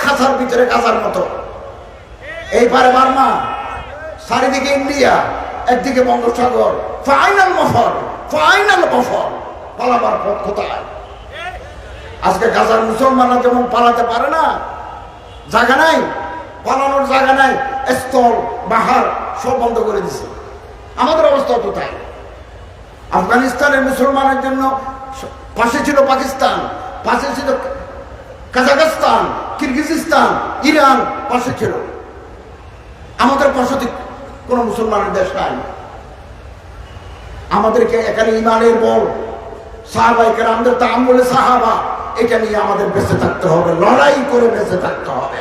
খাঁচার ভিতরে গাজার মতো। এই পারে বার্মা, চারিদিকে ইন্ডিয়া, একদিকে বঙ্গোপসাগর, ফাইনাল মফর, ফাইনাল মফর, পালাবার পথ কোথায়? আজকে গাজার মুসলমানরা যেমন পালাতে পারে না, জায়গা নাই, পালানোর জায়গা নাই, স্থল বাহার সব বন্ধ করে দিছে। আমাদের অবস্থা তো তাই। আফগানিস্তানের মুসলমানের জন্য পাশে ছিল পাকিস্তান, পাশে ছিল কাজাখস্তান, কিরগিজস্তান, ইরান পাশে ছিল। আমাদের পাশে কোন মুসলমানের দেশ নাই। আমাদেরকে এখানে ইমানের বল, সাহাবায়ে কেরামদের তাআম্মুলে সাহাবা, এটা নিয়ে আমাদের বেঁচে থাকতে হবে, লড়াই করে বেঁচে থাকতে হবে।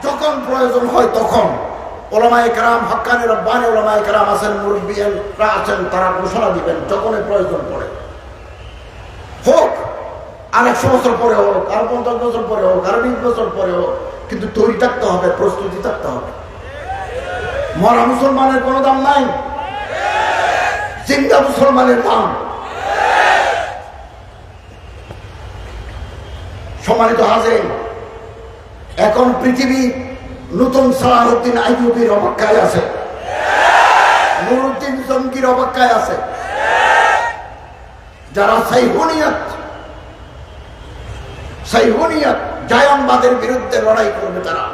যখন প্রয়োজন হয় তখন ওলামায়ে কেরাম, হক্কানি রব্বানি ওলামায়ে কেরাম আছেন, মুরব্বিরা আছেন, তারা ঘোষণা দিবেন যখনই প্রয়োজন পড়ে। হোক আর 100 বছর পরে হোক, আর 50 বছর পরে হোক, আর 20 বছর পরে হোক, কিন্তু তৈরি থাকতে হবে, প্রস্তুতি থাকতে হবে। মরা মুসলমানের কোনো দাম নাই, জিন্দা মুসলমানের দাম। সম্মানিত হাজির, এখন পৃথিবী নতুন সালাহউদ্দিন আইয়ুবীর অপেক্ষায় আছে, নুরউদ্দিন জঙ্গির অপেক্ষায় আছে, যারা সাইহুনিয়ত জায়নবাদের বিরুদ্ধে লড়াই করবে। তারা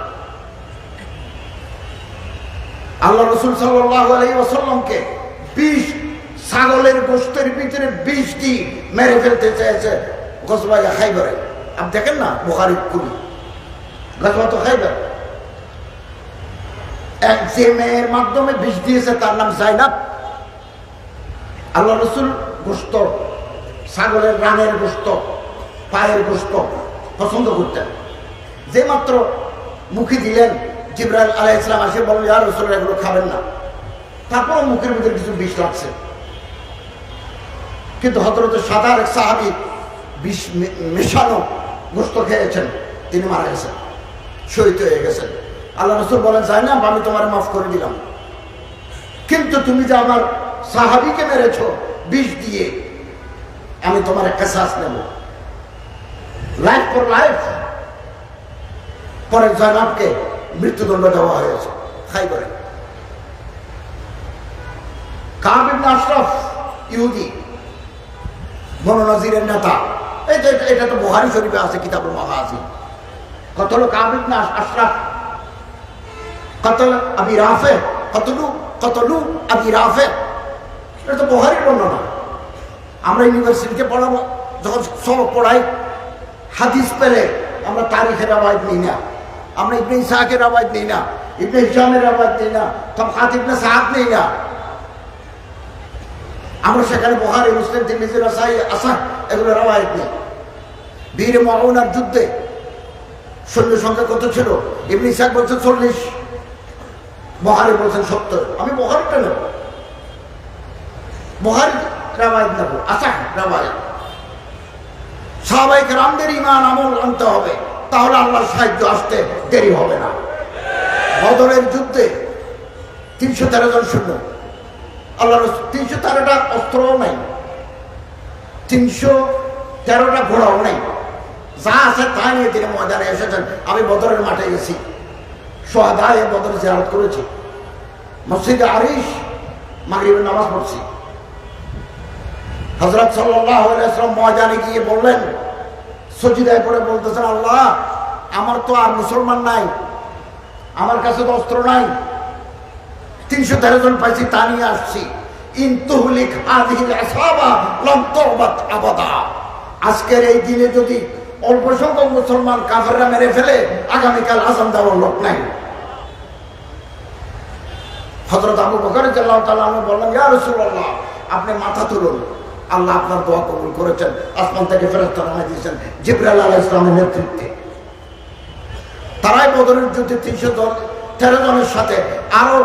আল্লাহ রাসূল সাল্লাল্লাহু আলাইহি ওয়াসাল্লামকে 20 ছাগলের গোশতের ভিতরে 20 দিয়ে মেরে ফেলতে চেয়েছে গজওয়ায়ে খাইবরে। আপনি দেখেন না, বুখারী খুলি, গজওয়ায়ে খাইবর। এক যে মেয়ের মাধ্যমে 20 দিয়েছে তার নাম যায়নাব। আল্লাহ রাসূল গোশত, ছাগলের রানের গোশত, পায়ের গোশত পছন্দ করতেন। যে মাত্র মুখে দিলেন, জিবরাইল আলাইহিস সালাম এসে বললেন, ইয়া রাসূলুল্লাহ এগুলো খাবেন না। তারপর মুখের ভিতরে কিছু বিষ লাগছে, কিন্তু হযরত সাদার এক সাহাবী বিষ মেশানো গোশত খেয়েছেন, তিনি মারা গেছেন, শহীদ হয়ে গেছেন। আল্লাহ রাসূল বলেন, যায়নাব আমি তোমার মাফ করে দিলাম, কিন্তু তুমি যে আমার সাহাবীকে মেরেছো বিষ দিয়ে, আমি তোমার কিসাস নেব, লাইফ ফর লাইফ। পরে যায়নাবকে মৃত্যুদণ্ড দেওয়া হয়েছে খাইবরে। কাব ইবনে আশরাফ, ইহুদি, বনু নজিরের নেতা, এটা তো বুখারী শরীফে আছে, কিতাবুল মাগাজি। কতল কাব ইবনে আশরাফ, কতল আবি রাফে, কতলু আবি রাফে, এটা তো বুখারীর বর্ণনা। আমরা ইউনিভার্সিটিতে পড়াবো, যখন সবক পড়াই, হাদিস পেলে আমরা তারিখের রাওয়ায়াত নিই না, আমরা ইবনে ইসহাকের রাওয়ায়াত নিই না, ইবনে হিশামের রাওয়ায়াত নিই না, তাবকাত ইবনে সাআদ নিই না। আমরা সেখানে বুখারী, মুসলিম, তিরমিজি, নাসাঈ, আসাহ এগুলো রাওয়ায়াত নেই। বীর মুআউনার যুদ্ধে সৈন্য সংখ্যা কত ছিল? ইবনে ইসহাক বলছেন 40, বুখারী বলছেন 70। আমি বুখারীটা নেব, বুখারী রাওয়ায়াত নেব, আসাহ রাওয়ায়াত। সাহাবায়ে কেরামদের ঈমান আমল আনতে হবে, তাহলে আল্লাহর সাহায্য আসতে দেরি হবে না। বদরের যুদ্ধে 313 জন সৈন্য, আল্লাহর 313টা অস্ত্রও নাই, 313টা ঘোড়াও নাই, যা আছে তা নিয়ে তিনি ময়দানে এসেছেন। আমি বদরের মাঠে গেছি, শুহাদায়ে বদর জিয়ারত করেছি, মসজিদে আরিশ মাগরিবের নামাজ পড়ছি। হযরত সাল্লাল্লাহু আলাইহি ওয়াসাল্লাম ময়দানে গিয়ে বললেন, সজদায় পড়ে বলতেছেন, আল্লাহ আমার তো আর মুসলমান নাই, আমার কাছে তো অস্ত্র নাই, 313 জন পাইছি, তা নিয়ে আসছি। ইন তুহলিক হাযিহিল ইসাবা লাম তুবাত আবাদা। আজকের এই দিনে যদি অল্প সংখ্যক মুসলমান কাফেররা মেরে ফেলে, আগামীকাল আযান দেওয়ার লোক নাই। হযরত আবু বকর রাদিয়াল্লাহু তাআলা আনহু বললেন, ইয়া রাসূলুল্লাহ আপনি মাথা তুলুন, আল্লাহ আপনার দোয়া কবুল করেছেন, আসমান থেকে ফেরেশতা নামিয়ে দিয়েছেন জিবরাইল আলাইহিস সালামের নেতৃত্বে। তারাই বদরের যুদ্ধে 313 জনের সাথে আরো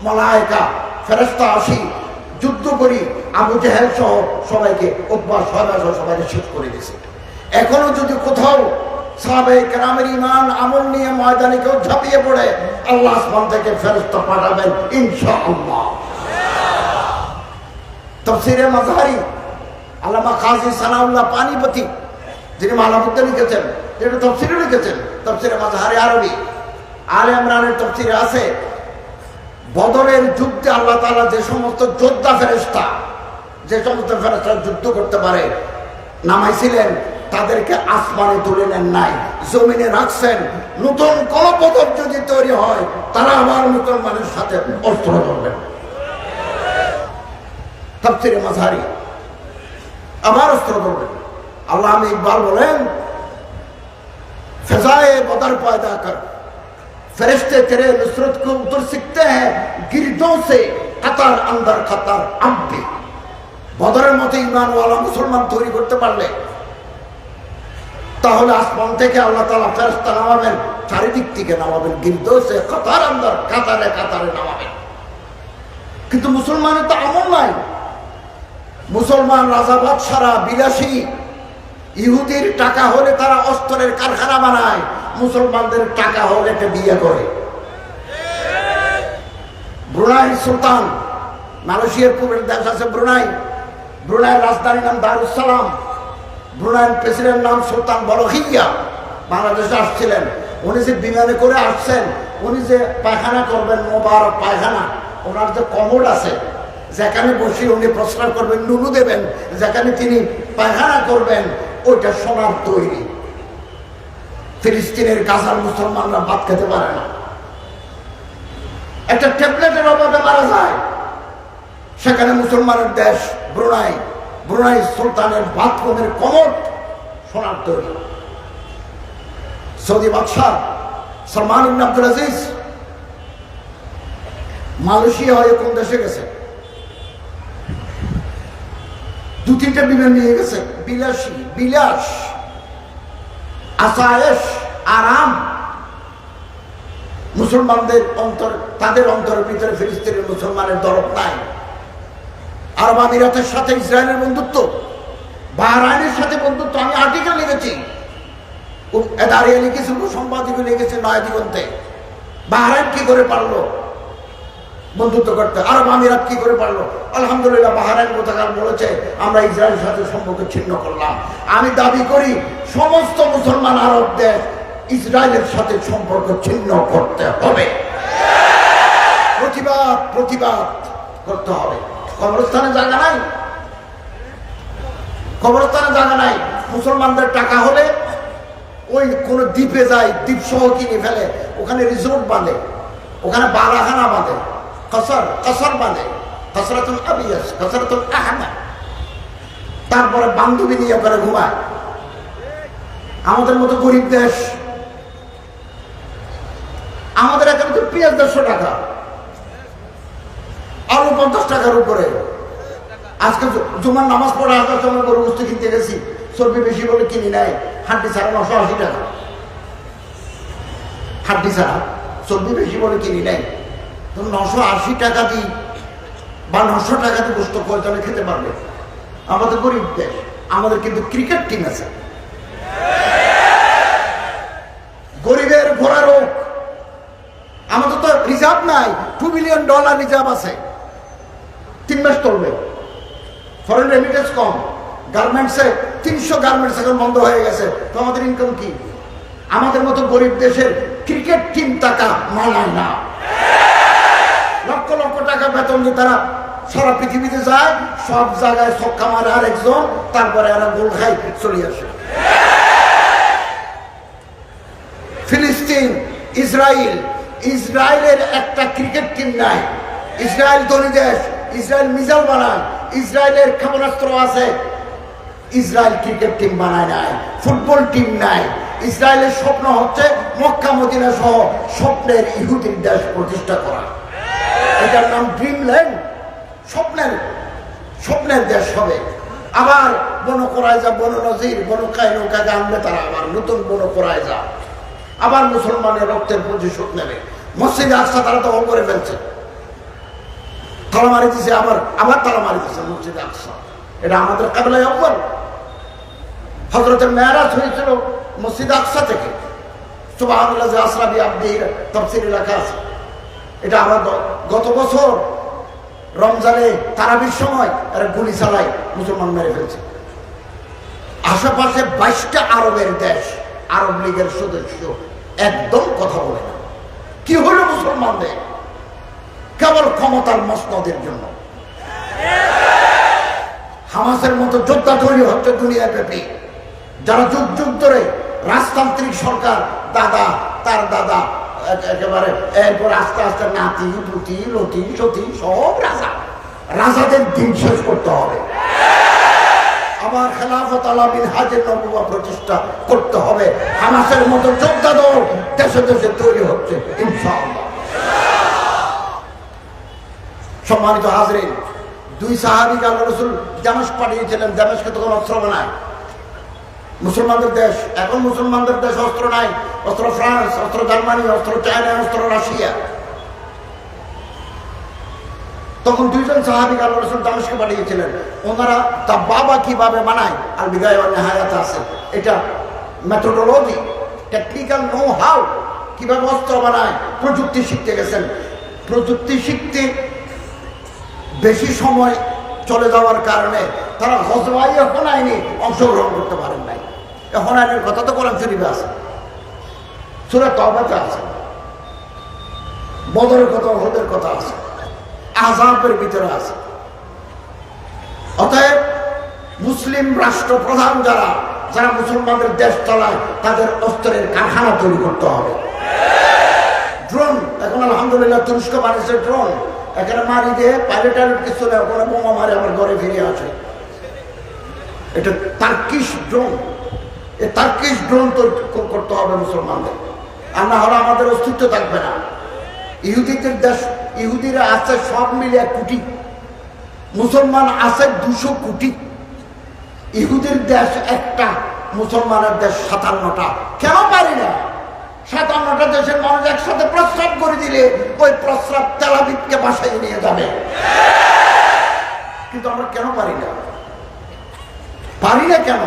মালায়েকা ফেরেশতা আসি যুদ্ধ করি, আবু জেহেল সহ সবাইকে, উতবা সাহেবা সহ সবাইকে শেষ করে দিয়েছে। এখনো যদি কোথাও সাহাবায়ে কেরামের ঈমান আমল নিয়ে ময়দানে কেউ ঝাঁপিয়ে পড়ে, আল্লাহ আসমান থেকে ফেরেশতা পাঠাবেন ইনশাআল্লাহ। তাফসীরে মাযহারি আল্লামা কাজী সানাউল্লাহ পানিপতি যিনি মালামুদ্দে লিখেছেন, যেটা তফসিরে লিখেছেন, তফসিরে মাযহারে আরবি, আলে ইমরানের তফসিরে আছে, বদরের যুদ্ধে আল্লাহ তাআলা যে সমস্ত যোদ্ধা ফেরেশতা, যে সমস্ত ফেরেশতা যুদ্ধ করতে পারে নামাইছিলেন, তাদেরকে আসমানে তুলে নেন নাই, জমিনে রাখছেন। নতুন কোন পদক যদি তৈরি হয়, তারা আবার মুসলমানের সাথে অস্ত্র ধরবেন। তাফসীরে মাযহারি আবার অস্ত্র ধরবেন। আল্লামা ইকবাল বলেন, ফিজায়ে বদর पैदा कर, फरिश्ते तेरे नुसरत को उतर सीखते हैं गिरदों से, कतार अंदर कतार अब भी। বদরের মতো ঈমানওয়ালা মুসলমান তৈরি করতে পারলে তাহলে আসমান থেকে আল্লাহ তাআলা ফেরেশতা নামাবেন, চারিদিক থেকে নামাবেন, गिरदों से कतार अंदर, কাতারে কাতারে নামাবেন। কিন্তু মুসলমানের তো আমল নাই। মুসলমান রাজা বাদশারা বিলাসী, ইহুদির টাকা হলে তারা অস্ত্রের কারখানা বানায়, মুসলমানদের টাকা হলে একটা বিয়ে করে। ব্রুনাই সুলতান, মালয়েশিয়ার পূর্বের দেশ আছে ব্রুনাই, ব্রুনাইয়ের রাজধানীর নাম দারুস সালাম, ব্রুনাইয়ের প্রেসিডেন্ট নাম সুলতান বলখিয়া, বাংলাদেশে আসছিলেন। উনি যে বিমানে করে আসছেন, উনি যে পায়খানা করবেন, মোবারক পায়খানা, ওনার যে কমোড আছে, যেখানে বসে উনি প্রস্রাব করবেন, নুনু দেবেন, যেখানে তিনি পায়খানা করবেন, ওইটা সোনার তৈরি। ফিলিস্তিনের গাজার মুসলমানরা ভাত খেতে পারে না, একটা ট্যাবলেটের অভাবে মারা যায়। সেখানে মুসলমানের দেশ ব্রুনাই, ব্রুনাই সুলতানের বাথরুমের কমোড সোনার তৈরি। সৌদি বাদশাহ সালমান ইবনে আব্দুল আজিজ মালয়েশিয়া হয়ে কোন দেশে গেছে, 2-3টা বিমান নিয়ে গেছে, বিলাসী, বিলাস, আসায়েশ, আরাম। মুসলমানদের অন্তর, তাদের অন্তরের ভিতরে ফিলিস্তিনের মুসলমানের দরদ নাই। আরব আমিরাতের সাথে ইসরায়েলের বন্ধুত্ব, বাহরাইনের সাথে বন্ধুত্ব। আমি আর্টিকেল লিখেছি, দাঁড়িয়ে লিখেছি, সম্পাদক লিখেছে নয়া দিগন্তে। বাহরাইন কি করে পারলো বন্ধুত্ব করতে, আরব আমিরাত কি করে পারলো? আলহামদুলিল্লাহ, বাহরাইন গতকাল বলেছে আমরা ইসরায়েলের সাথে সম্পর্ক ছিন্ন করলাম। আমি দাবি করি সমস্ত মুসলমান আরব দেশ ইসরায়েলের সাথে সম্পর্ক ছিন্ন করতে হবে, প্রতিবাদ প্রতিবাদ করতে হবে। কবরস্থানে জায়গা নাই, কবরস্থানে জায়গা নাই। মুসলমানদের টাকা হলে ওই কোন দ্বীপে যায়, দ্বীপ সহ কিনে ফেলে, ওখানে রিসোর্ট বাঁধে, ওখানে বারাখানা বাঁধে, কসর কসর বাঁধে, কসরতুল আবিয়াস, কসরতুল আহমদ। তারপরে বান্ধবী নিয়ে ওখানে ঘুমায়। আমাদের মতো গরিব দেশ, আমাদের এখানে তো পেঁয়াজ 150 টাকা, আলু 50 টাকার উপরে। আজকে জুমার নামাজ পড়ে আসার সময় গরু গোস্ত কিনতে গেছি, চর্বি বেশি বলে কিনি নাই, হাড্ডি ছাড়া 980 টাকা, হাড্ডি ছাড়া চর্বি বেশি বলে কিনি নাই। তো 980 টাকা দিই বা 900 টাকা দিয়ে গোস্ত কয়জনে খেতে পারবে? আমাদের গরিব দেশ। আমাদের কিন্তু ক্রিকেট টিম আছে, গরিবের ঘোড়া রোগ। আমাদের তো রিজার্ভ নাই, $2 বিলিয়ন রিজার্ভ আছে, 3 মাস চলবে। ফরেন রেমিটেন্স কম, গার্মেন্টসে 300 গার্মেন্টস এখন বন্ধ হয়ে গেছে। তো আমাদের ইনকাম কি? আমাদের মতো গরিব দেশের ক্রিকেট টিম টাকা মানায় না। লক্ষ লক্ষ টাকা বেতন দিয়ে তারা সারা পৃথিবীতে যায়, সব জায়গায় ছক্কা মারে আরেকজন, তারপরে এরা গোল খাই চলে আসে। ফিলিস্তিন, ইসরায়েল, ইসরায়েলের একটা ক্রিকেট টিম নাই। ইসরায়েল ধনী দেশ, ইসরায়েল মিসাইল বানায়, ইসরায়েলের ক্ষেপণাস্ত্র আছে, ইসরায়েল ক্রিকেট টিম বানায় নাই, ফুটবল টিম নাই। ইসরায়েলের স্বপ্ন হচ্ছে মক্কা মদিনা সহ স্বপ্নের ইহুদির দেশ প্রতিষ্ঠা করা। এটার নাম ড্রিমল্যান্ড, স্বপ্নের স্বপ্নের দেশ হবে। আবার বনু কুরাইজা, বনু নজির, বনু কায়নুকাকে আনবে তারা, আবার নতুন বনু কুরাইজা, আবার মুসলমানের রক্তের প্রতিশোধ নেবে। মসজিদে আকসা তারা দখল করে ফেলছে, তালা মারি দিছে, আবার তালা মারি দিচ্ছে মসজিদে আকসা। এটা আমাদের কাবলায় আব্বাল। হযরতের মেরাজ হয়েছিল মসজিদ আকসা থেকে। সুবহানাল্লাহ, যে আসরা বি আবদিহি তাফসীরে লেখা আছে। এটা আমার গত বছর রমজানে তারাবির সময় এরা গুলি চালায়, মুসলমান মেরে ফেলছে। আশেপাশে 22টা আরবের দেশ আরব লীগের সদস্য একদম কথা বলে না। কি হলো মুসলমানদের? কেবল ক্ষমতার মসনদের জন্য হামাসের মতো যোদ্ধা তৈরি হচ্ছে দুনিয়া ব্যাপী, যারা যুগ যুগ ধরে রাজতান্ত্রিক সরকার, দাদা তার দাদা একেবারে, এরপর আস্তে আস্তে নাতি পুতি লতি সতী সব রাজা, রাজাদের দিন শেষ করতে হবে। আবার খেলাফত আলা মিনহাজে নবুওয়া প্রতিষ্ঠা করতে হবে। হামাসের মতো যোদ্ধা দল দেশে দেশে তৈরি হচ্ছে ইনশাআল্লাহ। সম্মানিত হাজরিন, 2 সাহাবী আল্লাহ রাসূল দামেস্ক পাঠিয়েছিলেন। দামেস্কে তখন অস্ত্র বানায়, মুসলমানদের দেশ। এখন মুসলমানদের দেশ অস্ত্র নাই, অস্ত্র ফ্রান্স, অস্ত্র জার্মানি, অস্ত্র চায়না, অস্ত্র রাশিয়া। তখন 2 জন সাহাবী আল্লাহ রাসূল দামেস্কে পাঠিয়েছিলেন। ওনারা তা বাবা কিভাবে বানায় আল বিদায়া ওয়ান নিহায়াতে আছে, এটা মেথোডোলজি, টেকনিক্যাল নো হাউ, কিভাবে অস্ত্র বানায় প্রযুক্তি শিখতে গেছেন। প্রযুক্তি শিখতে বেশি সময় চলে যাওয়ার কারণে তারা গজওয়ায়ে হুনাইনে অংশগ্রহণ করতে পারেন নাই। হুনাইনের কথা তো কোরআন শরীফে আছে, সূরা তাওবাতে আছে, বদরের কথা, উহুদের কথা আছে, আহজাবের ভিতরে আছে। অতএব মুসলিম রাষ্ট্রপ্রধান যারা যারা মুসলমানদের দেশ চালায়, তাদের অস্ত্রের কারখানা তৈরি করতে হবে। ড্রোন এখন আলহামদুলিল্লাহ তুরস্ক বানিয়েছে ড্রোন, এখানে মারি দিয়ে পাইলটের কিছু নেই, ওখানে বোমা মারে আমার ঘরে ফিরে আসে। এটা টার্কিশ ড্রোন, এই টার্কিশ ড্রোন তৈরি করতে হবে মুসলমানদের, আর না হলে আমাদের অস্তিত্ব থাকবে না। ইহুদিদের দেশ, ইহুদিরা আছে সব মিলে 1 কোটি, মুসলমান আছে 200 কোটি। ইহুদির দেশ একটা, মুসলমানের দেশ 57টা। কেন পারি না? 57টা দেশের মানুষ একসাথে প্রস্রাব করে দিলে ওই প্রস্রাব তেল আবিবকে বাসায় নিয়ে যাবে। কিন্তু আমরা কেন পারি না? পারি না কেন?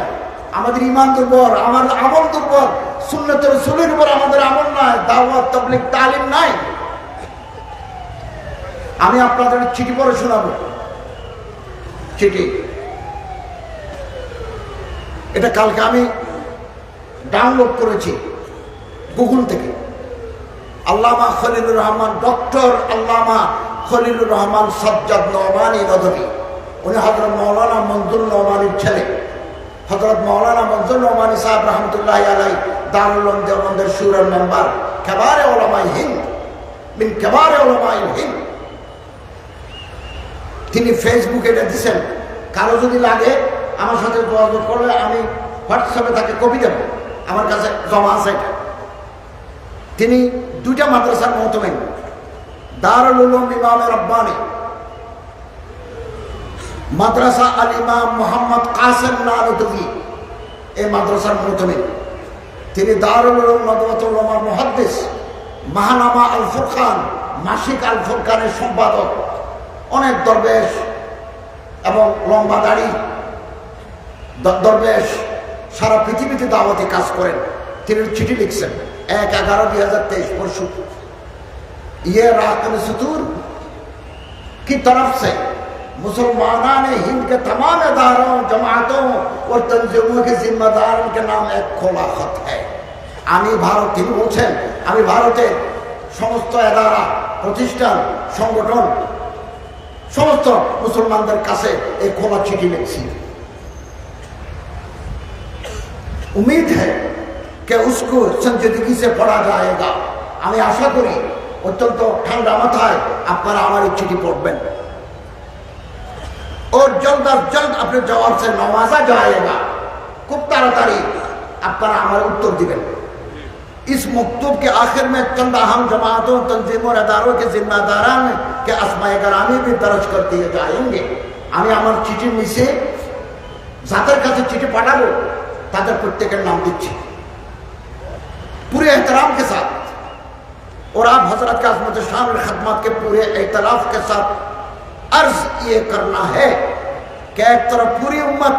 আমাদের ঈমান দুর্বল, আমাদের আমল দুর্বল, সুন্নতের রাসূলের উপর আমাদের আমল নাই, দাওয়াত তাবলীগ তালিম নাই। আমি আপনাদের চিঠি পড়ে শোনাবো। চিঠি এটা কালকে আমি ডাউনলোড করেছি গুগল থেকে। আল্লামা খলিলুর রহমান, ডক্টর আল্লামা খলিলুর রহমান সাজ্জাদ নোমানী নদভী, উনি হযরত মাওলানা মনজুর নোমানীর ছেলে। হযরত মাওলানা মনজুর নোমানী সাহেব রহমতুল্লাহ আলাইহি দারুল উলুম দেওবন্দের শুরার মেম্বার, কেবারে উলামায়ে হিন্দ, মিন কেবারে উলামায়ে হিন্দ। তিনি ফেসবুকে এটা দিচ্ছেন, কারো যদি লাগে আমার সাথে যোগাযোগ করলে আমি হোয়াটসঅ্যাপে তাকে কপি দেব, আমার কাছে জমা আছে। তিনি 2টা মাদ্রাসার মুহতামিম, দারুল উলুম ইমাম রব্বানী, মাদ্রাসা আল ইমাম মোহাম্মদ কাসেম নানুতুবি, এই মাদ্রাসার মুহতামিম। তিনি দারুল উলুম নদওয়াতুল উলামার মুহাদ্দিস, মাহনামা আল ফুরকান, মাসিক আল ফুরকানের সম্পাদক। অনেক দরবেশ এবং লম্বা দাড়ি দরবেশ সারা পৃথিবীতে দাওয়াতি কাজ করেন। তিনি চিঠি লিখছেন 1/11/2023 परसों। ये राकन सुतूर की तरफ से मुसलमानान हिंद के तमाम इदारों, जमातों और तंजीमों के जिम्मेदारों के नाम एक खोला खत है। আমি ভারত, তিনি বলছেন আমি ভারতের সমস্ত এদারা, প্রতিষ্ঠান, সংগঠন, সমস্ত মুসলমানদের কাছে এই খোলা চিঠি লিখছি। उम्मीद है कि उसको संजीदगी से पढ़ा जाएगा। আমি আশা করি অত্যন্ত ঠান্ডা মাথায় আপনারা আমার এই চিঠি পড়বেন। और जल्द अज जल्द अपने जवाब से नवाजा जाएगा। খুব তাড়াতাড়ি আপনারা আমার উত্তর দিবেন। इस मकतूब के आखिर में चंद अहम जमातों, तंजीमों, इदारों के जिम्मेदारान के अस्माए गरामी भी दर्ज कर दिए जाएंगे। আমি আমার চিঠির নিচে যাদের কাছে চিঠি পাঠাবো তাদের প্রত্যেকের नाम দিচ্ছি पूरे एहतराम के साथ। और आप हजरत के अज़मत शान और खदमत के पूरे एतलाफ के साथ अर्ज ये करना है कि एक तरफ पूरी उम्मत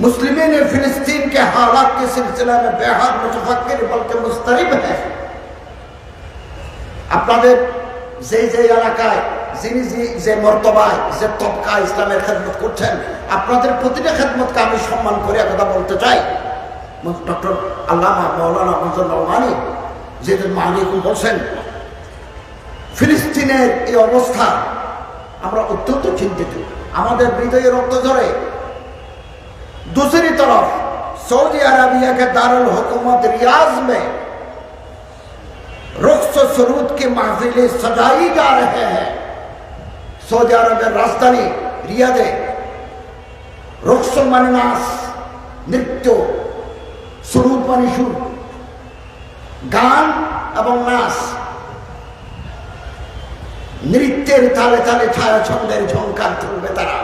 मुस्लिमीन फिलिस्तीन के हालात के सिलसिले में बेहद मुतफक्किर बल्कि मुस्तरिब है। আপনাদের যে যে এলাকায় যিনি যে মর্তবায় যে তবকা ইসলামের খেদমত করছেন, আপনাদের প্রতিটা খেদমতকে আমি সম্মান করে একথা বলতে চাই। ডক্টর আল্লামা মৌলানা মনজুর নওমানী যেদিন মাহদিকুল বলছেন, ফিলিস্তিনের এই অবস্থা আমরা অত্যন্ত চিন্তিত, আমাদের হৃদয়ে রক্ত ঝরে। दूसरी तरफ सऊदी अरबिया के दारुल हुकूमत रियाज में रुख्स सरूद की महफिलें सजाई जा रहे हैं। सऊदी अरबिया राजधानी रियादे रुख्स माने नाच, नृत्य, सुरूद माने सुर, गान এবং নাচ, নৃত্যের তালে তালে ছায়া ছন্দের ঝংকার তুলবে তারা।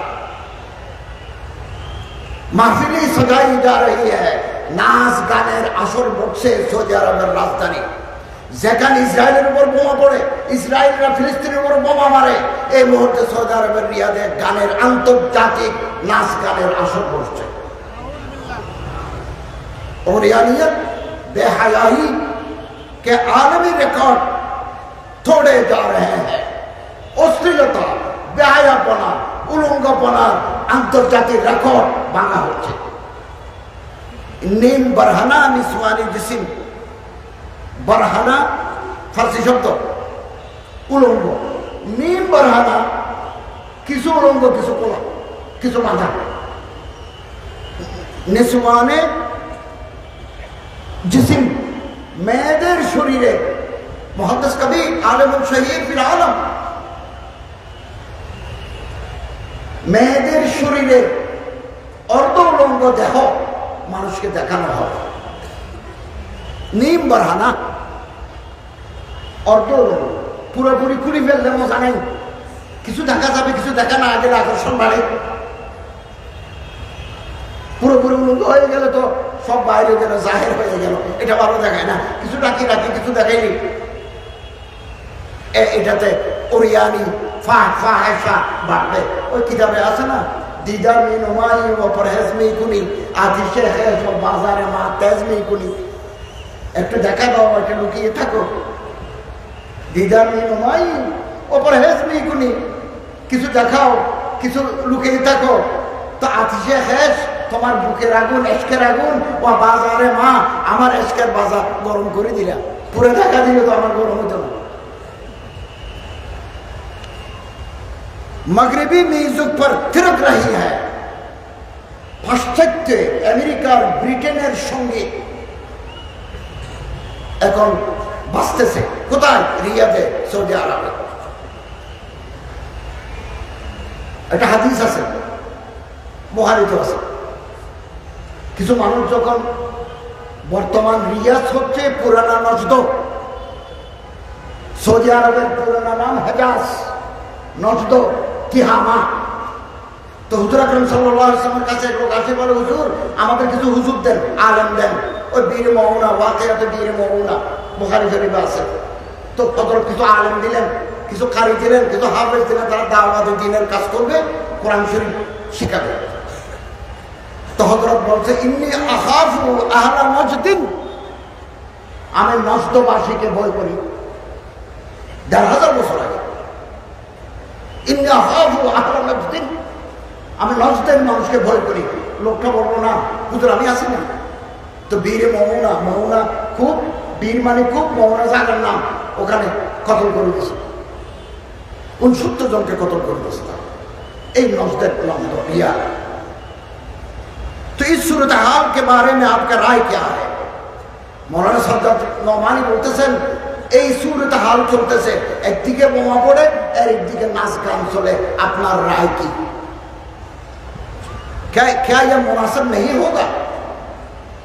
महफिलें सजाई जा रही है, नाच गाনের আসর বসছে সৌদি আরবের রাজধানী। যেখানে ইসরায়েলের উপর বোমা পড়ে, ইসরায়েলরা ফিলিস্তিনের উপর বোমা মারে, এই মুহূর্তে সৌদি আরবের রিয়াদে গানের আন্তর্জাতিক নাচ গানের আসর বসছে। ओरियानियत बेहयाई के आलमी रिकॉर्ड तोड़े जा रहे हैं। অশ্লীলতা, বেহায়াপনা, উলঙ্গপনার আন্তর্জাতিক রেকর্ড ভাঙা হচ্ছে। নিম বারহানা নিসওয়ানি জিসিম, বারহানা ফার্সি শব্দ, উলঙ্গ। নিম বারহানা কিছু উলঙ্গ, কিছু কোলা, কিছু বাঁধা। নিসওয়ানে জিসিম মেয়েদের শরীরে, মুহাদ্দিস কবি আলেম শহীদ ফিল আলম, মেয়েদের শরীরে অর্ধ উলঙ্গ দেহ মানুষকে দেখানো হয়। নিম বারহানা অর্ধ উলঙ্গ, পুরোপুরি খুলে ফেললে মজা নেই। কিছু দেখা যাবে, কিছু দেখা না গেলে আকর্ষণ বাড়ে। পুরোপুরি উলঙ্গ হয়ে গেলে তো সব বাইরে গেল, জাহের হয়ে গেল, এটা ভালো দেখায় না। কিছু রাখি রাখি, কিছু দেখাইনি। এটাতে ওরিয়ানি ফাহেসা বাড়বে। ওই কিতাবে আছে না, দিদার মিন হুমাই ও পরহেজ মি কুনি, আতিশে হেজ ও বাজারে মা তেজ মি কুনি। একটু দেখা দাও, একটু লুকিয়ে থাকো। দিদার মিন হুমাই ও পরহেজ মি কুনি, কিছু দেখাও, কিছু লুকিয়ে থাকো। তো আতিশে হেজ তোমার বুকের আগুন, এশকের আগুন, ও বাজারে মা আমার এশকের বাজার গরম করে দিলা। পুরো দেখা দিলে তো আমার গরম হতো না। मगरबी म्यूजिक पर थिरक रही है पाश्चात्य আমেরিকার ব্রিটেনের সঙ্গে এখন বাঁচতেছে। কোথায়? রিয়াদে, সৌদি আরবে। একটা হাদিস আছে, বুখারীতে আছে। কিছু মানুষ যখন, বর্তমান রিয়াদ হচ্ছে পুরানা নজদ, সৌদি আরবের পুরানা নাম হেজাজ, নজদ, তিহামা। তো হুজুর আকরাম সাল্লাল্লাহু আলাইহি ওয়াসাল্লামের কাছে লোক আসে, বলে হুজুর আমাদের কিছু হুজুর দেন, আলেম দেন। ওই বীর মওনা, ওয়াকিয়াতে বীর মওনা বুখারী শরীফে আছে। তো হযরত কিছু আলেম দিলেন, কিছু কারি দিলেন, কিছু হাফেজ দিলেন, তারা দাওয়াতে দ্বীনের কাজ করবে, কোরআন শরীফ শিখাবে। তো হযরত বলছে, ইন্নী আখাফু আহলা নজদিন, আমি নজদবাসীকে ভয় করি। ১,৫০০ বছর আগে। ইন্নী আখাফু আহলা নজদিন, আমি নজদের মানুষকে ভয় করি। লোকটা বলবো না হুজুর আমি আছি না। তো বীরে মওনা, মওনা খুব, বীর মানে খুব, মওনা জায়গার নাম। ওখানে কতল করে দিয়েছে, ৬৯ জনকে কতল করে দিয়েছে এই নজদের নজদ রিয়া। तो इस सूरत हाल के बारे में आपका राय क्या है? मौलाना सज्जाद नौमानी बोलतेছেন, এই सूरत हाल চলতেছে, একদিকে বোমা পড়ে আর একদিকে নাচ গান চলে, আপনার রায় কি? क्या यह मुनासिब नहीं होगा?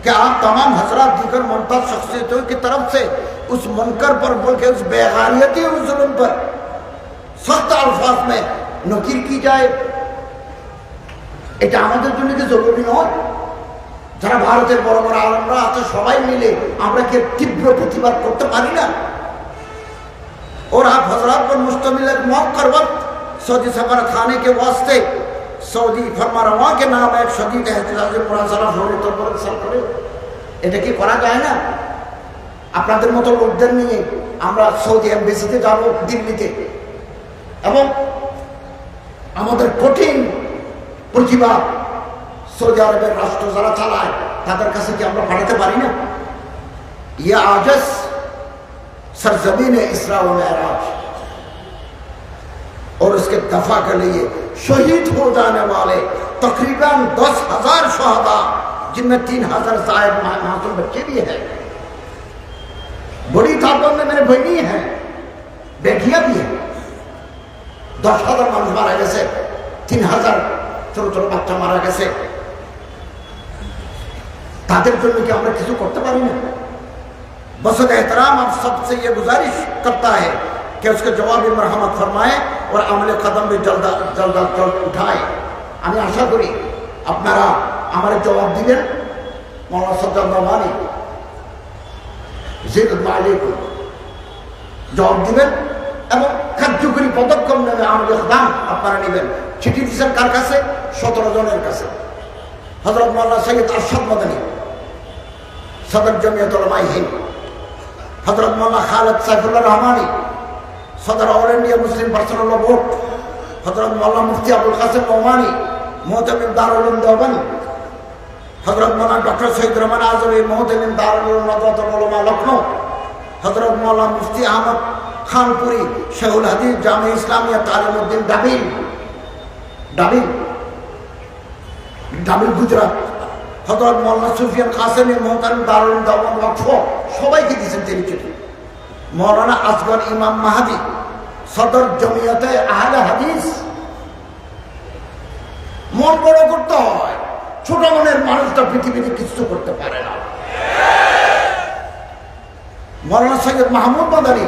क्या आप तमाम हजरात दीगर मुमताज शख्सियतों की तरफ से उस मुनकर पर बल्कि उस बेगारियती और जुल्म पर सख्त अल्फाज में नकीर की जाए? এটা আমাদের জন্য কি জরুরি নয়? যারা ভারতের বড় বড় আলেমরা আছে সবাই মিলে আমরা কি তীব্র প্রতিবাদ করতে পারি না? और आप हजरात पर मुश्तमिल एक मौक़र वक्त सऊदी सफारत खाने के वास्ते सऊदी फरमारवा के नाम एक शदीद एहतजाज मुनाज़रा फौरी तौर पर इरसाल करे। এটা কি করা যায় না? আপনাদের মতো লোকদের নিয়ে আমরা সৌদি এমবেসিতে যাব, দিল্লিতে এবং আমাদের কঠিন প্রতিবাদ সৌদি আরবের রাষ্ট্র যারা চালায় তাদের কাছে কি আমরা পাঠাতে পারি না? ইয়া আজস सरजमीन इसरा व मेराज और उसके दफा के लिए शहीद हो जाने वाले तकरीबन 10,000 शहदा, जिनमें 3,000 शायद मासूम बच्चे भी हैं। बड़ी तादाद में मेरे बहनी हैं, बेटियां भी हैं। 10,000 মানুষ মারা গেছে, 3,000 ছোট ছোট বাচ্চা মারা গেছে। তাদের জন্য কি আমরা কিছু করতে পারি না? बसद एहतराम आप सबसे ये गुजारिश करता है कि उसके जवाबी मरहमत फरमाए और अमल कदम भी जल्द उठाए। আমি আশা করি আপনারা আমার জবাব দিবেন। মৌলানা সজ্জাদ নোমানী জবাব দিবেন এবং কার্যকরী পদক্ষেপ নেবে আমল ইকদাম আপনারা নেবেন। চিঠি দিচ্ছেন কার কাছে? 17 জনের কাছে। হযরত মাওলানা সৈয়দ আরশাদ মাদানী, সদর জমিয়ত উলামায়ে হিন্দ, हजरत मौलाना खालिद सैफुल्लाह रहमानी, सदर all India Muslim personal law board, हजरत मौलाना मुफ्ती अबुल कासिम नौमानी, मोहतमिम दारुल उलूम देवबंद, हजरत मौलाना डॉक्टर सईद रहमान आज़मी, मोहतमिम दारुल उलूम नदवातुल उलमा लखनऊ, हजरत मौलाना मुफ्ती अहमद खानपुरी, शेखुल हदीस जामिया इस्लामिया तालिमुद्दीन डाबिल गुजरात, हजरत मौलाना सुफियान कासिमी, मोहतमिम दारुल उलूम देवबंद वक्फ, সবাইকে দিয়েছেন তিনি চিঠি। মৌলানা আসগর ইমাম মাহাদি, সদর জমিয়তে আহলে হাদিস। মন বড় করতে হয়, ছোট মনের মানুষটা পৃথিবীতে কিছু করতে পারে না। মৌলানা সৈয়দ মাহমুদ মাদানী,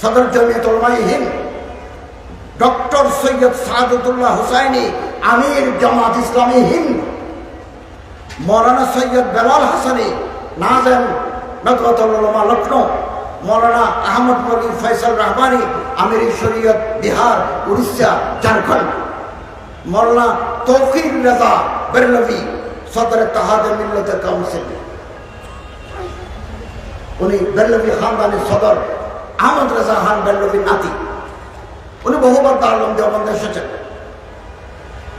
সদর জমিয়ত উলামায়ে হিন্দ, ডক্টর সৈয়দ সাদতুল্লাহ হুসাইনি, আমির জামাত ইসলামী হিন্দ, মৌলানা সৈয়দ বেলাল হাসানি, নাজেম नदवातुल उलमा लखनऊ, मौलाना अहमद मौलवी फैसल रहमानी, आमिर शरीयत बिहार, उड़ीसा, झारखंड, मौलाना तौकीर रजा बेरलवी, सदर इत्तेहाद मिल्लत काउंसिल, उन्हीं बेरलवी खानदानी सदर अहमद रजा खान बेरलवी नाती, उन्हें बहुबार दारुल उलूम देवबंद एसेছেন।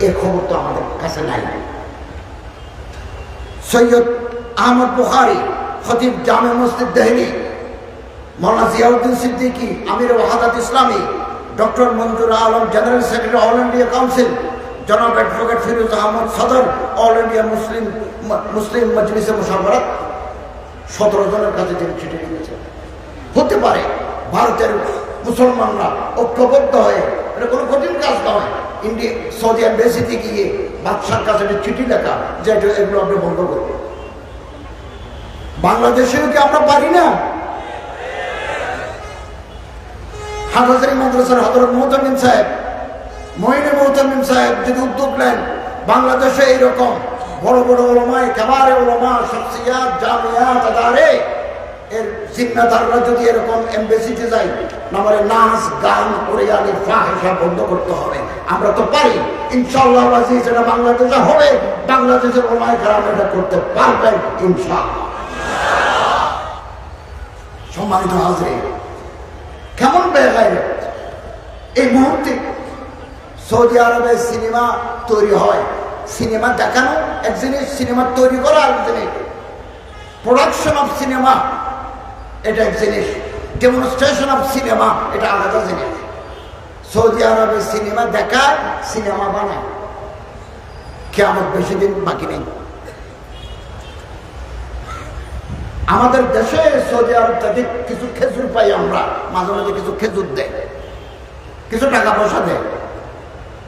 এই খবর তো আমাদের কাছে নাই। সৈয়দ আহমদ বুখারী, खतीब जामे मस्जिद दिल्ली, मौलाना जियाउद्दीन सिद्दीकी, आमिर Wahdat Islami, doctor Manzoor Alam, general secretary all India council, जनाब एडवोकेट फिरोज अहमद, सदर ऑल इंडिया मुस्लिम मजलिस मुशावरत। 17 জনের কাছে তিনি চিঠি লিখেছেন। হতে পারে ভারতের মুসলমানরা ঐক্যবদ্ধ হয়ে, এটা কোনো কঠিন কাজ নয়, ইন্ডিয়া সৌদি এম্বাসিতে গিয়ে বাদশার কাছে চিঠি লেখা যে এগুলো আপনি বন্ধ করবেন। বাংলাদেশেও কি আমরা পারি না? হাফেজারি মাদ্রাসার হযরত মুহতামিম সাহেব, মঈন মুহতামিম সাহেব যদি উদ্যোগ নেন, বাংলাদেশে এইরকম বড় বড় উলামায়ে কেবারে উলামা, শখসিয়াত, জামিয়াত, আদারে এর জিম্মেদাররা যদি এরকম এমবেসিতে যায়, নামারে নাচ গান কোরিয়ানি ফাহিশা বন্ধ করতে হবে। আমরা তো পারি, ইনশাআল্লাহ আজিজ, এটা বাংলাদেশে হবে। বাংলাদেশের উলামায়ে কেরাম এটা করতে পারবেন ইনশাআল্লাহ। সম্মানিত হাজরিন, কেমন বেগায়রত এই মুহূর্তে সৌদি আরবে সিনেমা তৈরি হয়। সিনেমা দেখানো এক জিনিস, সিনেমা তৈরি করা এক জিনিস, প্রোডাকশন অফ সিনেমা এটা এক জিনিস, ডেমনস্ট্রেশন অফ সিনেমা এটা আলাদা জিনিস। সৌদি আরবে সিনেমা দেখায়, সিনেমা বানায়। কিয়ামত বেশি দিন বাকি নেই। আমাদের দেশে সৌদি আরব থেকে কিছু খেজুর পাই আমরা, মাঝে মাঝে কিছু খেজুর দেয়, কিছু টাকা পয়সা দেয়,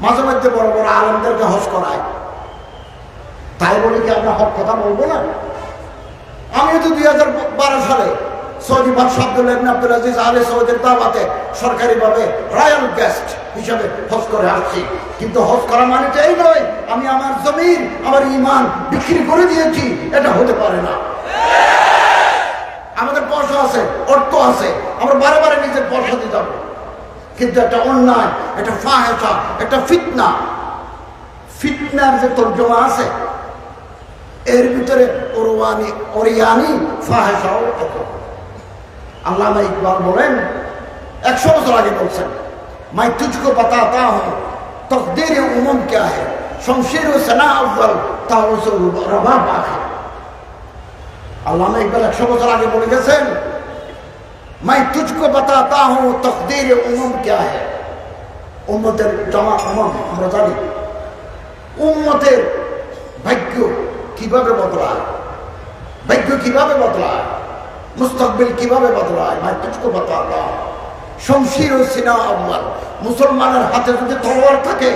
মাঝে মধ্যে বড় বড় আলেমদেরকে হজ করায়। তাই বলে কি আমরা হক কথা বলবো না? আমিও তো 2012 সালে সৌদি বাদশাহ আব্দুল্লাহ ইবনে আব্দুল আজিজ আলে সৌদের দাওয়াতে সরকারিভাবে রয়্যাল গেস্ট হিসাবে হজ করে আসছি। কিন্তু হজ করা মানে তো এই নয় আমি আমার জমিন, আমার ঈমান বিক্রি করে দিয়েছি, এটা হতে পারে না। আমাদের পয়সা আছে, অর্থ আছে, আমরা বারে বারে নিজের পয়সা দিতে হবে, কিন্তু একটা অন্যায়, একটা ফাহেসা, একটা ফিতনা, ফিতনার যে তর্জমা আছে এর ভিতরে ওরিয়ানি ফাহেসাও থাকে। আল্লামা ইকবাল বলেন, 100 বছর আগে বলছেন, मैं तुझको बताता हूँ तकदीर उमम क्या है, शमशीर सना अव्वल ताउस रबाब आखिर। আল্লামা ইকবাল 100 বছর আগে বলে গেছেন, मैं तुझको बताता हूँ तकदीर उमम क्या है। উম্মতের জমা উম্মত আমরা জানি, উম্মতের ভাগ্য কিভাবে বদলায়, ভাগ্য কিভাবে বদলায়, মুস্তাকবিল কিভাবে বদলায়। मैं तुझको बताता हूँ শমশির ও সিনা আউয়াল, মুসলমানের হাতে যদি তলোয়ার থাকে,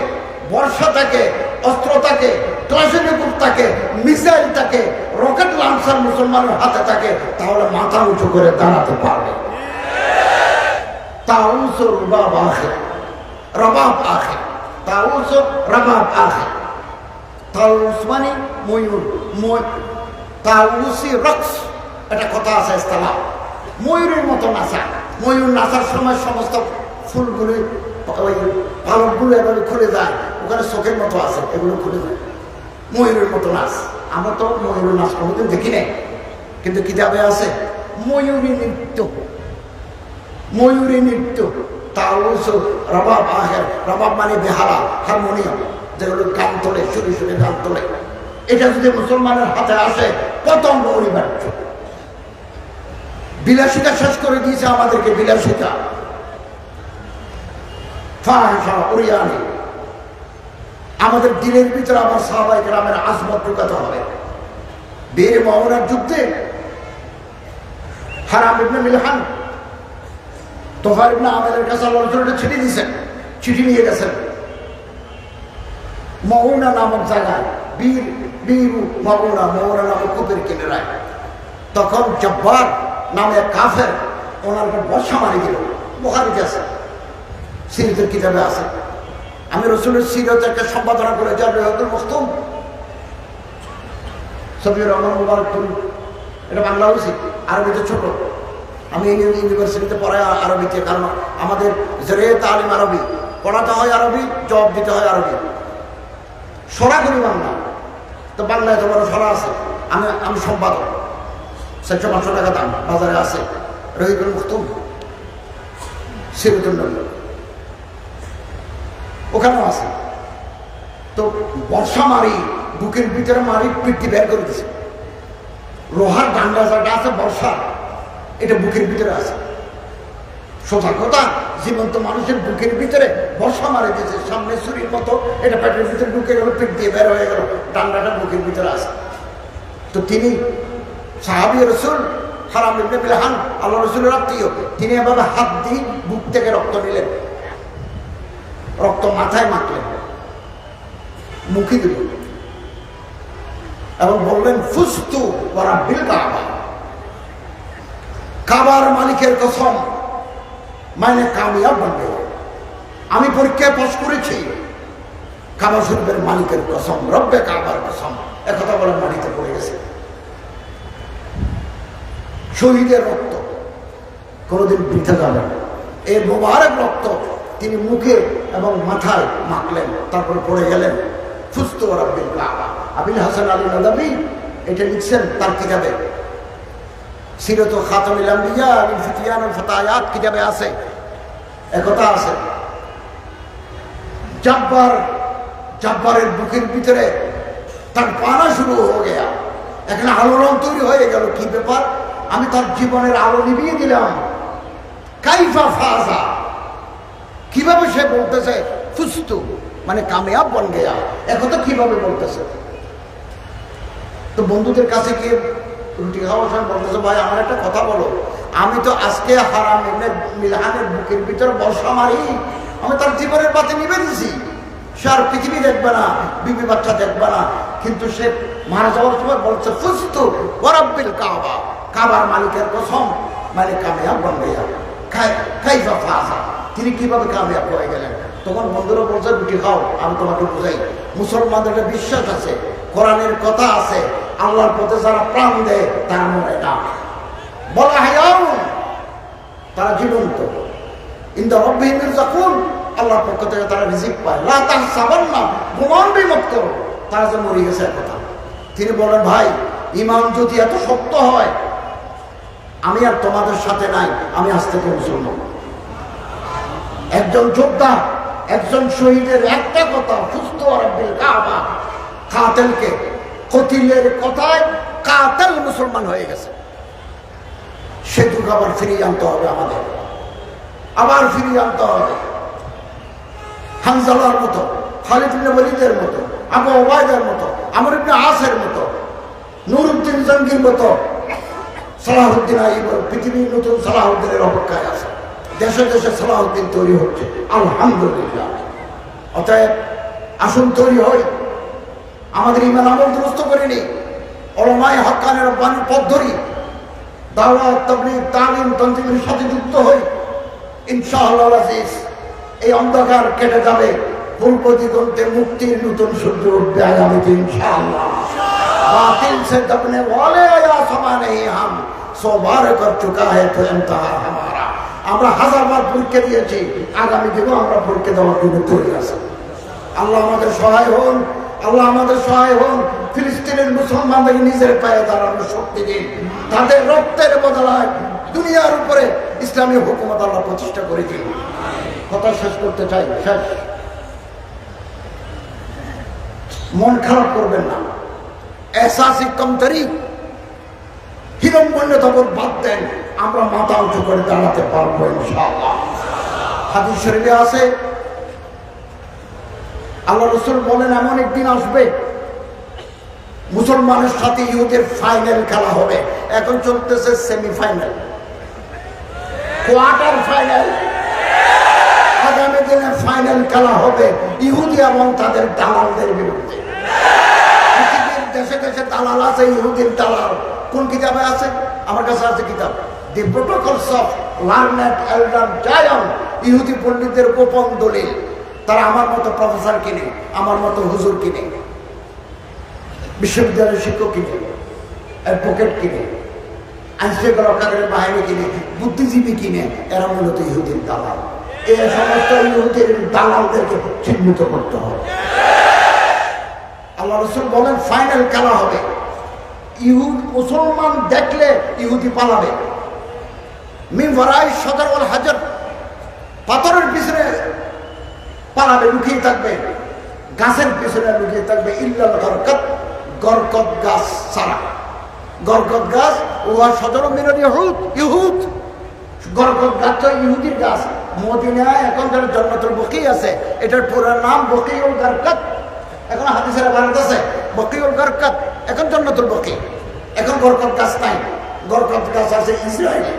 বর্ষা থাকে, অস্ত্র থাকে, ক্লাসিনিকুর থাকে, মিসাইল থাকে, রকেট লঞ্চার মুসলমানের হাতে থাকে, তাহলে মাথা উঁচু করে দাঁড়াতে পারবে। তাউস ও রবাব আখির, রবাব আখির, তাউস ও রবাব আখির। তাউস মানে ময়ূর, তাউসি রক্স, এটা কথা আছে ইসলাম। ময়ূরের মতো নাচা, ময়ূর নাচার সময় সমস্ত ফুলগুলি ওই পালকগুলো এভাবে খুলে যায়, ওখানে চোখের মতো আছে, এগুলো খুলে যায়, ময়ূরের মতো নাচ। আমরা তো ময়ূরের নাচ কোনোদিন দেখি নাই, কিন্তু কিতাবে আছে ময়ূরী নৃত্য, ময়ূরী নৃত্য। তাউস রবাব আখির, রবাব মানে বেহালা, হারমোনিয়াম, যেগুলো গান তোলে, সুরে সুরে গান তোলে। এটা যদি মুসলমানের হাতে আসে পতঙ্গ অনিবার্য। বিলাসিতা শেষ করে দিয়েছে আমাদেরকে, বিলাসিতা, ফাহিশা, উরিয়ানি। আমাদের দিলের ভিতরে আমার সাহাবায়ে কেরামের আজমত ঢুকাতে হবে। বীর মুআওয়ানার যুদ্ধে হারাম ইবনে মিলহান তোফার ইবনে আমেরের কাছে আল্লাহর রাসূল চিঠি দিয়েছেন, চিঠি নিয়ে গেছেন মুআওয়ানা নামক জায়গায়, বীর মুআওয়ানা, মুআওয়ানা নামক কূপের কিনারায়। তখন জব্বার নামে এক কাফের ওনার উপর বর্ষা মারি দিল। বুখারীতে আছে, সিরাতের কিতাবে আছে। আমি রাসূলের সিরাত একটা সম্পাদনা করে যার রেহাতুল মখতুম সফিউর রহমান মুবারকপুর, এটা বাংলা হয়েছে, আরবিতে ছোট। আমি ইউনিভার্সিটিতে পড়াই আরবিতে, কারণ আমাদের জেরে তালিম আরবি, পড়াতে হয় আরবি, জবাব দিতে হয় আরবি। সরা করি বাংলা, তো বাংলায় তো বড় সরা আছে। আমি সম্পাদক, 400-500 টাকা দাম, বাজারে আছে রহিবুল মখতুম সিরাতুন নবী, ওখানেও আছে। তো বর্ষা মারি, বুকের ভিতরে মারি, পিঠটি বের করে দিছে। লোহার ডান্ডা যেটা আছে বর্ষা, এটা বুকের ভিতরে আছে। সোজা কথা, জীবন্ত মানুষের বুকের ভিতরে বর্ষা মারি দিয়েছে, সামনে ছুরির মতো, এটা পেটের ভিতরে ঢুকে গেল, পিঠ দিয়ে বের হয়ে গেল, ডান্ডাটা বুকের ভিতরে আছে। তো তিনি সাহাবী রাসূল হারাম ইবনে মিলহান, আল্লাহ রাসূলের আত্মীয়, তিনি এভাবে হাত দিয়ে বুক থেকে রক্ত নিলেন, রক্ত মাথায় মাখলেন, মুখে দিল এবং বললেন ফুস্তু ওয়া রাব্বিল কাবা, কাবার মালিকের কসম, মানে কামিয়াব বন গয়া, আমি পরীক্ষায় পাস করেছি, কাবা শরীফের মালিকের কসম, রব্বে কাবার কসম। একথা বলে মাটিতে পড়ে গেছে। শহীদের রক্ত কোনোদিন বৃথা যাবে না। এই মোবারক রক্ত তিনি মুখে এবং মাথায় মাখলেন, তারপরে পড়ে গেলেন ফুস্তু ওয়া রাব্বিল কাবা। আবুল হাসান আলী নাদভী এটা লিখছেন তার কিতাবে সিরাত খাতামুল আম্বিয়া বিল ফিতিয়ান ওয়াল ফাতায়াত কিতাবে আছে, একথা আছে। জব্বারের বুকের ভিতরে তার পানা শুরু হয়ে গেল, এখানে আলোড়ন তৈরি হয়ে গেল। কি ব্যাপার, আমি তার জীবনের আলো নিভিয়ে দিলাম। কাইফা ফাজা, কিভাবে সে বলতেছে ফুস্তু মানে কামিয়াব বন গেয়া, একথা কিভাবে বলতেছে। তো বন্ধুদের কাছে গিয়ে রুটি খাওয়ার সময় বলতেছে, ভাই আমার একটা কথা বলো, আমি তো আজকে হারাম ইবনে মিলহানের বুকের ভিতরে বর্ষা মারি, আমি তার জীবনের বাতি নিভে দিছি, সে আর পৃথিবী দেখবে না, বিবি বাচ্চা দেখবে না, কিন্তু সে মারা যাওয়ার সময় বলছে ফুস্তু ওয়া রাব্বিল কাবা, কাবার মালিকের কসম, মানে কামিয়াব বন গয়া। কাইফা ফাজা, তিনি কিভাবে কামিয়াব হয়ে গেলেন। তখন বন্ধুরা বলছে রুটি খাও, আমি তোমাকে বুঝাই। মুসলমানদের একটা বিশ্বাস আছে, কোরআনের কথা আছে, আল্লাহর পথে যারা প্রাণ দেয় তারা মরে না, বলা হায়াউন, তারা জীবন্ত, ইনদা রাব্বিহিম ইরযাকুন, আল্লাহর পক্ষ থেকে তারা রিজিক পায়। লা তাহসাবান্না, গুমান বিমত করো, তারা যে মরে গেছে কথা। তিনি বলেন, ভাই ঈমান যদি এত শক্ত হয়, আমি আর তোমাদের সাথে নাই, আমি আজ থেকে মুসলমান। একজন যোদ্ধা, একজন শহীদের একটা কথা, সুস্থ রাব্বিল কাবা, কাতেলকে, কতিলের কথায় কাতেল মুসলমান হয়ে গেছে। সে যুগ আবার ফিরিয়ে আনতে হবে আমাদের, আবার ফিরিয়ে আনতে হবে। হানজালার মতো, খালিদ ইবনে ওয়ালিদের মতো, আবু উবাইদার মতো, আমর ইবনে আসের মতো, নুরউদ্দিন জঙ্গির মতো সালাহুদ্দিন আইব পৃথিবীর নতুন সালাহুদ্দিনের অপেক্ষায় আছে। দেশে দেশে সালাহুদ্দিন তৈরি হচ্ছে, আলহামদুলিল্লাহ। অতএব আসুন তৈরি হই, আমাদের ইমান আমল দুরস্ত করিনি, উলামায়ে হক্কানের রব্বানির পথ ধরি, দাওয়াত তাবলীগ তালিম তনজিমের সাথে যুক্ত হই। ইনশাআল্লাহ আজিজ এই অন্ধকার কেটে যাবে, পূর্ব দিগন্তে মুক্তির নতুন সূর্য উঠবে আগামীতে ইনশাআল্লাহ। बातिल से दबने वाले या समा नहीं हम सो बार कर चुका है तो इम्तिहान हमारा। আমরা হাজারবার পরীক্ষা দিয়েছি, আগামী দিনেও আমরা পরীক্ষা দেওয়ার জন্য তৈরি আছি। আল্লাহ আমাদের সহায় হন, আল্লাহ আমাদের সহায় হন। ফিলিস্তিনের মুসলমানদের নিজের পায়ে দাঁড়ানোর শক্তি দিন, তাদের রক্তের বদলায় দুনিয়ার উপরে ইসলামী হুকুমত আল্লাহ প্রতিষ্ঠা করে দিন। কথা শেষ করতে চাই, শেষ। মন খারাপ করবেন না, এহসাসি কমতরি হিরণ্মন্যতা বাদ দেন, আমরা মাথা উঁচু করে দাঁড়াতে পারবো ইনশাআল্লাহ। হাদিস শরীফে আছে, আল্লাহ রাসূল বলেন এমন একদিন আসবে মুসলমানের সাথে ইহুদের ফাইনাল খেলা হবে। এখন চলতেছে সেমিফাইনাল, কোয়ার্টার ফাইনাল, আগামী দিনে ফাইনাল খেলা হবে ইহুদি এবং তাদের দালালদের বিরুদ্ধে। দেশে দেশে দালাল আছে, ইহুদির দালাল। কোন কিতাবে আছে? আমার কাছে আছে কিতাব, দি প্রোটোকলস অফ লার্নেড এল্ডার জায়ন, ইহুদি পণ্ডিতদের গোপন দলিল। তারা আমার মতো প্রফেসর কিনে, আমার মতো হুজুর কিনে, বিশ্ববিদ্যালয়ের শিক্ষক কিনে, অ্যাডভোকেট কিনে, আইনশৃঙ্খলা রক্ষাকারী বাহিনী কিনে, বুদ্ধিজীবী কিনে। এরা মূলত ইহুদির দালাল। এই সমস্ত ইহুদির দালালদেরকে চিহ্নিত করতে হবে। আল্লাহ রাসূল বলেন ফাইনাল খেলা হবে, ইহুদ মুসলমান দেখলে ইহুদি পালাবে। মিন ওয়ারাই শাজার ওয়াল হাজার, পাথরের পিছনে পালাবে, লুকিয়ে থাকবে, গাছের পিছনে লুকিয়ে থাকবে। ইল্লাল গরকত, গরকত গাছ ছাড়া। গরকত গাছ ওয়া শাজার মিনাল ইহুদ, ইহুদ গরকত গাছ তো ইহুদির গাছ। মদিনায় এখন যারা জান্নাতুল বকি আছে, এটার পুরো নাম বকিউল গরকত। এখন হাদিসের বারাত আছে বকিউল গরকত, এখন জান্নাতুল বকি। এখন গরকত গাছ নাই, গরকত গাছ আছে ইসরায়েলে।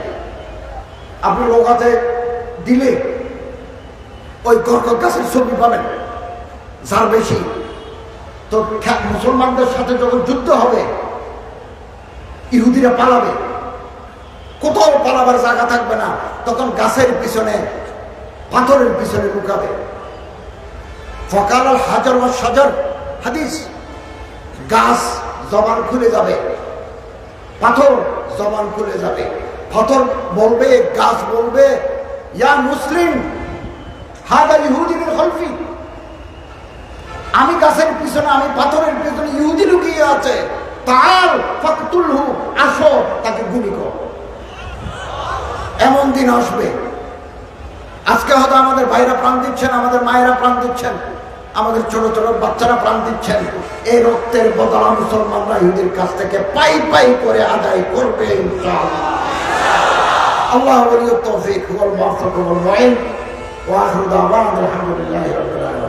আপনি লোকাতে দিলে ওই গরকত গাছের ছবি পাবেন, যার বেশি। তো মুসলমানদের সাথে যখন যুদ্ধ হবে, ইহুদিরা পালাবে, কোথাও পালাবার জায়গা থাকবে না, তখন গাছের পিছনে, পাথরের পিছনে লুকাবে। ফকাল হাজার ওয়া শাজার, হাদিস, গাছ জবান খুলে যাবে, পাথর জবান খুলে যাবে। পাথর বলবে, গাছ বলবে, ইয়া মুসলিম হাদা ইহুদি মিন খালফি, আমি গাছের পিছনে, আমি পাথরের পিছনে, ইহুদি লুকিয়ে আছে, তাল ফাকতুলহু, আসো তাকে গুলি করো। এমন দিন আসবে। আজকে হয়তো আমাদের ভাইরা প্রাণ দিচ্ছেন, আমাদের মায়েরা প্রাণ দিচ্ছেন, আমাদের ছোট ছোট বাচ্চারা প্রাণ দিচ্ছেন। এই রক্তের বদলা মুসলমানরা ইহুদির কাছ থেকে পাই পাই করে আদায় করবে ইনশাআল্লাহ। আল্লাহ ওয়ালিয়ুত তাওফীক ওয়াল মুওয়াফাক ওয়াল মুঈন ওয়া আখিরু দাওয়ানা আলহামদুলিল্লাহি রাব্বিল আলামিন।